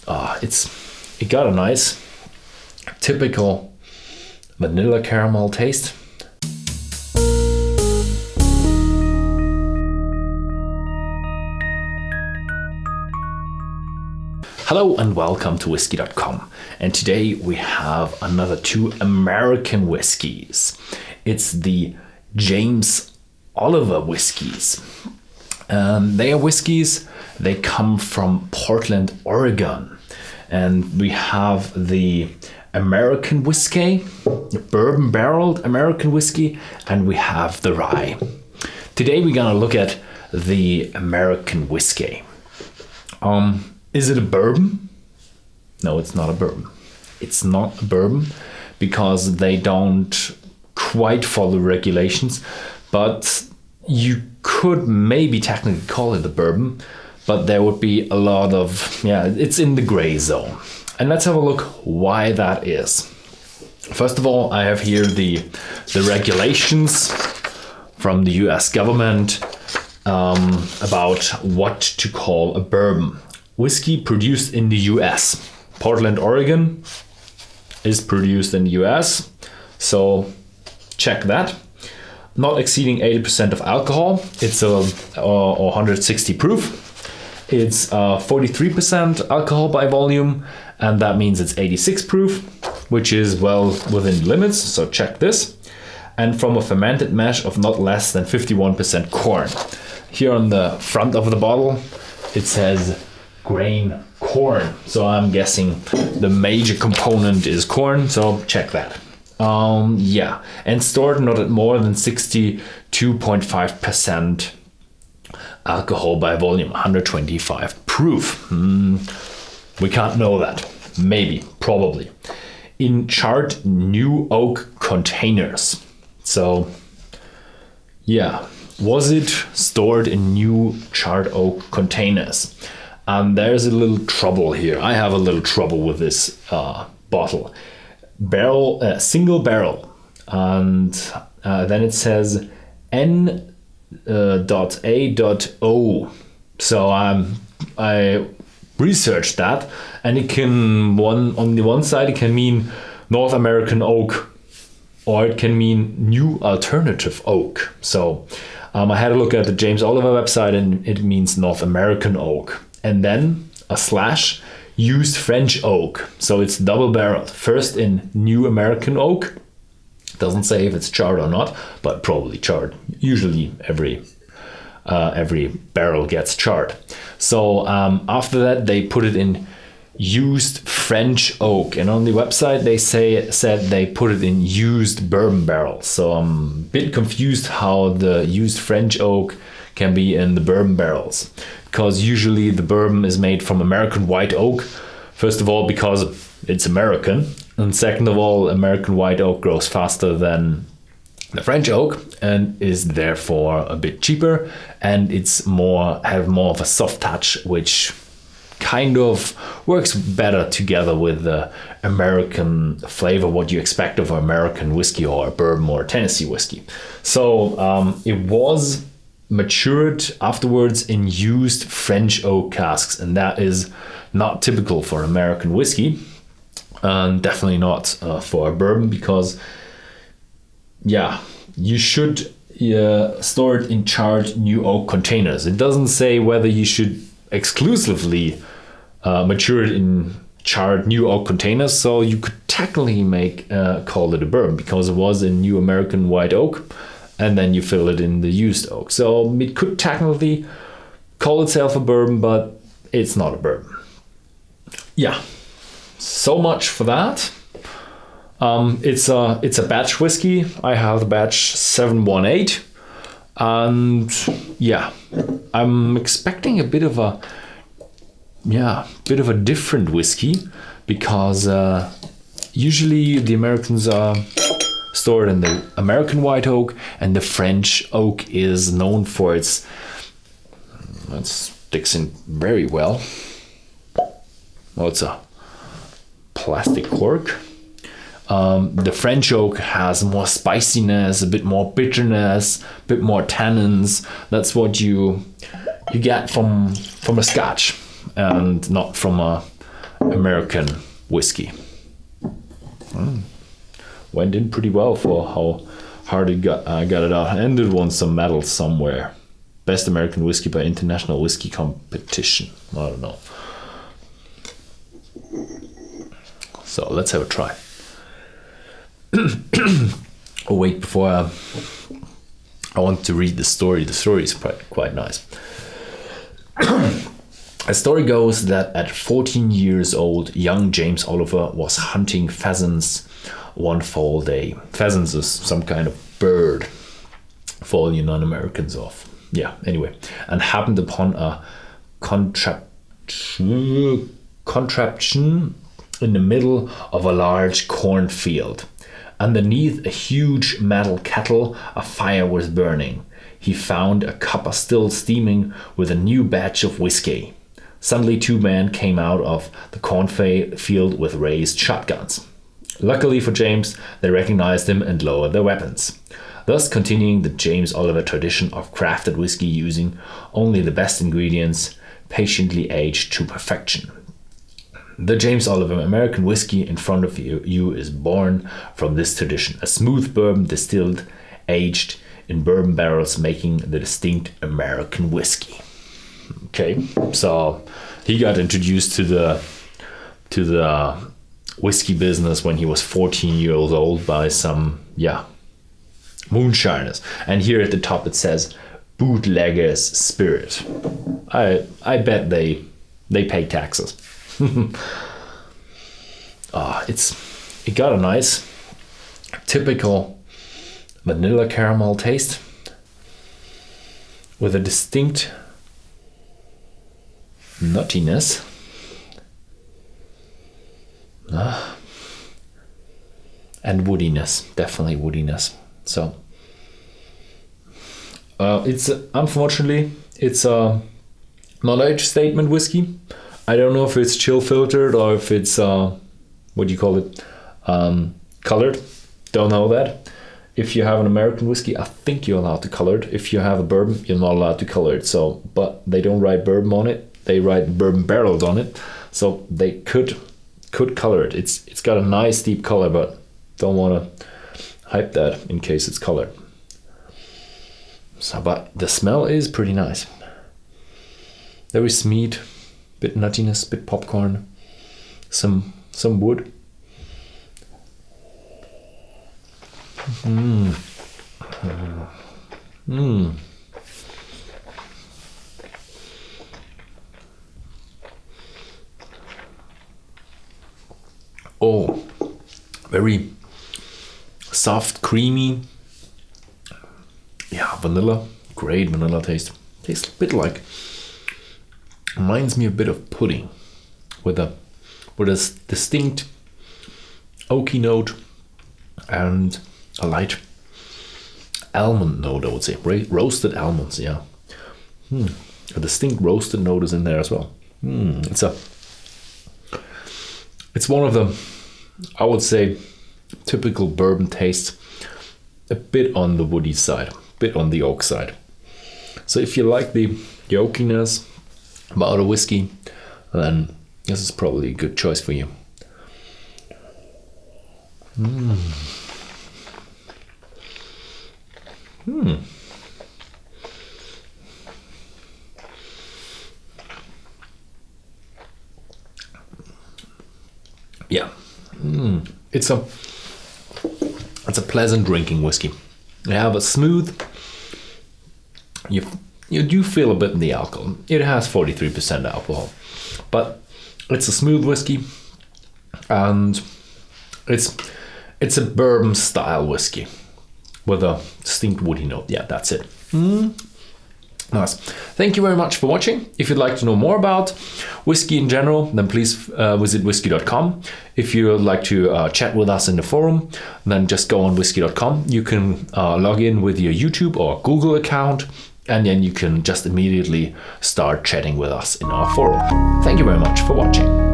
it got a nice, typical vanilla caramel taste. Hello and welcome to Whisky.com. And today we have another two American whiskies. It's the James Oliver whiskies. They are whiskies, they come from Portland, Oregon. And we have the American whiskey, the bourbon barreled American whiskey, and we have the rye. Today we're gonna look at the American whiskey. Is it a bourbon? No, it's not a bourbon. It's not a bourbon because they don't quite follow regulations, but you could maybe technically call it a bourbon, but there would be a lot of, it's in the gray zone. And let's have a look why that is. First of all, I have here the regulations from the US government about what to call a bourbon. Whiskey produced in the US. Portland, Oregon is produced in the US. So check that. Not exceeding 80% of alcohol. It's a 160 proof. It's 43% alcohol by volume. And that means it's 86 proof, which is well within limits. So check this. And from a fermented mash of not less than 51% corn. Here on the front of the bottle, it says grain corn, so I'm guessing the major component is corn, so check that. And stored not at more than 62.5% alcohol by volume, 125 proof. We can't know that. Maybe, probably. In charred new oak containers. So was it stored in new charred oak containers? And there's a little trouble here. I have a little trouble with this bottle. Single barrel. And then it says N.A.O. So I researched that, and it can, on the one side, it can mean North American oak, or it can mean new alternative oak. So I had a look at the James Oliver website, and it means North American oak. And then a slash used French oak. So it's double barreled. First in new American oak. Doesn't say if it's charred or not, but probably charred. Usually every barrel gets charred. So after that they put it in used French oak. And on the website they said they put it in used bourbon barrels. So I'm a bit confused how the used French oak can be in the bourbon barrels. Because usually the bourbon is made from American white oak. First of all, because it's American. And second of all, American white oak grows faster than the French oak and is therefore a bit cheaper. And it's have more of a soft touch, which kind of works better together with the American flavor, what you expect of an American whiskey or a bourbon or Tennessee whiskey. So it was matured afterwards in used French oak casks, and that is not typical for American whiskey, and definitely not for a bourbon, because you should store it in charred new oak containers. It doesn't say whether you should exclusively mature it in charred new oak containers, so you could technically call it a bourbon because it was in new American white oak. And then you fill it in the used oak. So it could technically call itself a bourbon, but it's not a bourbon. So much for that. It's a batch whiskey. I have the batch 718. And I'm expecting a bit of a different whiskey, because usually the Americans are stored in the American white oak, and the French oak is known for its, that sticks in very well. It's a plastic cork. The French oak has more spiciness, a bit more bitterness, a bit more tannins. That's what you get from a Scotch, and not from a American whiskey. Went in pretty well for how hard it got it out, and it won some medals somewhere. Best American whiskey by International Whiskey Competition. I don't know. So let's have a try. Oh wait, before I want to read the story. The story is quite nice. A story goes that at 14 years old, young James Oliver was hunting pheasants one fall day. Pheasants is some kind of bird for you non-Americans off. Yeah, anyway. And happened upon a contraption in the middle of a large cornfield. Underneath a huge metal kettle, a fire was burning. He found a copper still steaming with a new batch of whiskey. Suddenly 2 men came out of the cornfield with raised shotguns. Luckily for James, they recognized him and lowered their weapons, thus continuing the James Oliver tradition of crafted whiskey using only the best ingredients, patiently aged to perfection. The James Oliver American whiskey in front of you is born from this tradition, a smooth bourbon distilled, aged in bourbon barrels, making the distinct American whiskey. Okay, so he got introduced to the whiskey business when he was 14 years old by some moonshiners. And here at the top it says bootlegger's spirit. I bet they pay taxes. It got a nice typical vanilla caramel taste with a distinct nuttiness. And woodiness, definitely woodiness. So unfortunately it's a non-age statement whiskey. I don't know if it's chill filtered or if it's colored. Don't know that. If you have an American whiskey, I think you're allowed to color it. If you have a bourbon, you're not allowed to color it. So, but they don't write bourbon on it. They write bourbon barrels on it. So they could color it. It's got a nice deep color, but don't want to hype that in case it's colored. So, but the smell is pretty nice. Very sweet, bit nuttiness, bit popcorn, some wood. Oh, very soft, creamy. Yeah, vanilla, great vanilla taste. Tastes a bit like, reminds me a bit of pudding, with a distinct oaky note and a light almond note, I would say. Roasted almonds, yeah. A distinct roasted note is in there as well. It's one of the, I would say, typical bourbon tastes, a bit on the woody side, a bit on the oak side. So if you like the oakiness about a whiskey, then this is probably a good choice for you. Yeah, it's a pleasant drinking whiskey. You have a smooth. You do feel a bit in the alcohol. It has 43% alcohol, but it's a smooth whiskey, and it's a bourbon style whiskey with a distinct woody note. Yeah, that's it. Nice. Thank you very much for watching. If you'd like to know more about whiskey in general, then please visit Whisky.com. If you would like to chat with us in the forum, then just go on Whisky.com. You can log in with your YouTube or Google account, and then you can just immediately start chatting with us in our forum. Thank you very much for watching.